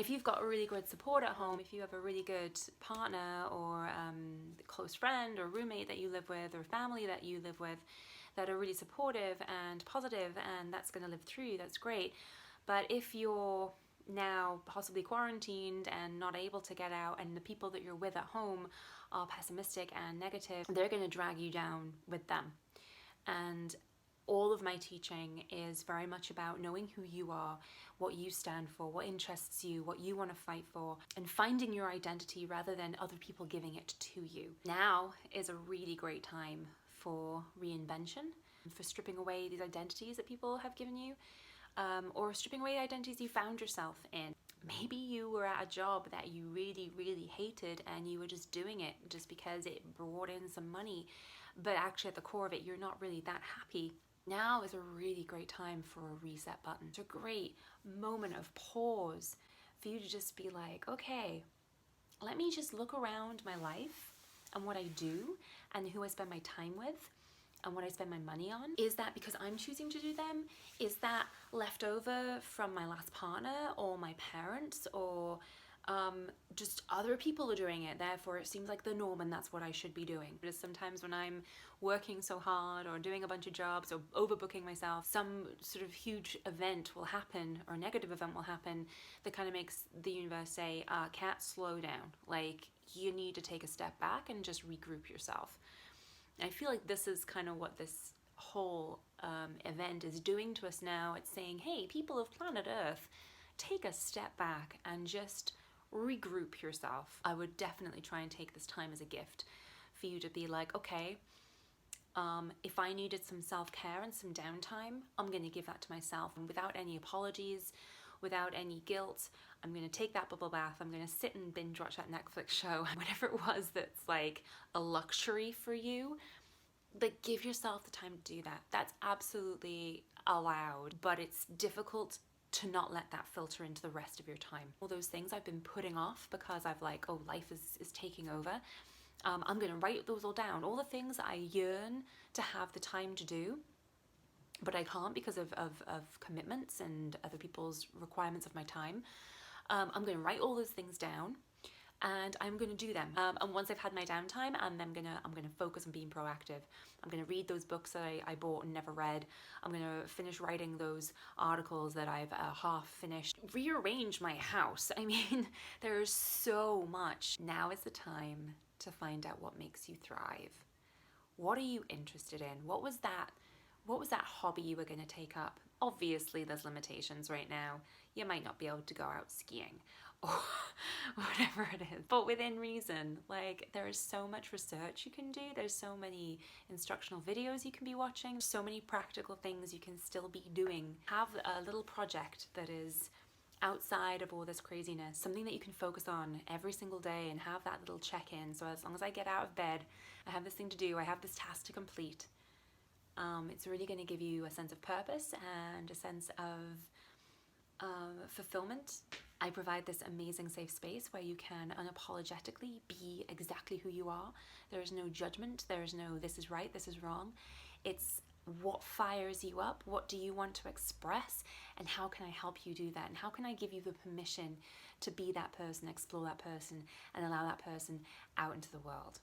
if you've got a really good support at home, if you have a really good partner or close friend or roommate that you live with or family that you live with that are really supportive and positive and that's going to live through you, that's great. But if you're now possibly quarantined and not able to get out, and the people that you're with at home are pessimistic and negative, they're going to drag you down with them. And all of my teaching is very much about knowing who you are, what you stand for, what interests you, what you want to fight for, and finding your identity rather than other people giving it to you. Now is a really great time for reinvention, for stripping away these identities that people have given you, or stripping away identities you found yourself in. Maybe you were at a job that you really, really hated and you were just doing it just because it brought in some money, but actually at the core of it, you're not really that happy. Now is a really great time for a reset button. It's a great moment of pause for you to just be like, okay, let me just look around my life and what I do and who I spend my time with and what I spend my money on. Is that because I'm choosing to do them? Is that left over from my last partner or my parents, or just other people are doing it, therefore it seems like the norm and that's what I should be doing? Because sometimes when I'm working so hard or doing a bunch of jobs or overbooking myself, some sort of huge event will happen or negative event will happen that kind of makes the universe say, Kat, slow down. Like, you need to take a step back and just regroup yourself. I feel like this is kind of what this whole event is doing to us now. It's saying, hey, people of planet Earth, take a step back and just regroup yourself. I would definitely try and take this time as a gift for you to be like, okay, if I needed some self-care and some downtime, I'm going to give that to myself, and without any apologies, without any guilt. I'm going to take that bubble bath. I'm going to sit and binge watch that Netflix show, whatever it was that's like a luxury for you. Like, give yourself the time to do that. That's absolutely allowed, but it's difficult to not let that filter into the rest of your time. All those things I've been putting off because I've like, oh, life is taking over. I'm going to write those all down. All the things I yearn to have the time to do, but I can't because of commitments and other people's requirements of my time. I'm going to write all those things down and I'm going to do them. And once I've had my downtime, I'm gonna focus on being proactive. I'm going to read those books that I bought and never read. I'm going to finish writing those articles that I've half finished. Rearrange my house. I mean, there's so much. Now is the time to find out what makes you thrive. What are you interested in? What was that hobby you were going to take up? Obviously, there's limitations right now. You might not be able to go out skiing or whatever it is, but within reason. Like, there is so much research you can do. There's so many instructional videos you can be watching. So many practical things you can still be doing. Have a little project that is outside of all this craziness, something that you can focus on every single day and have that little check-in. So as long as I get out of bed, I have this thing to do, I have this task to complete. It's really going to give you a sense of purpose and a sense of fulfillment. I provide this amazing safe space where you can unapologetically be exactly who you are. There is no judgment. There is no this is right, this is wrong. It's what fires you up, what do you want to express, and how can I help you do that, and how can I give you the permission to be that person, explore that person, and allow that person out into the world.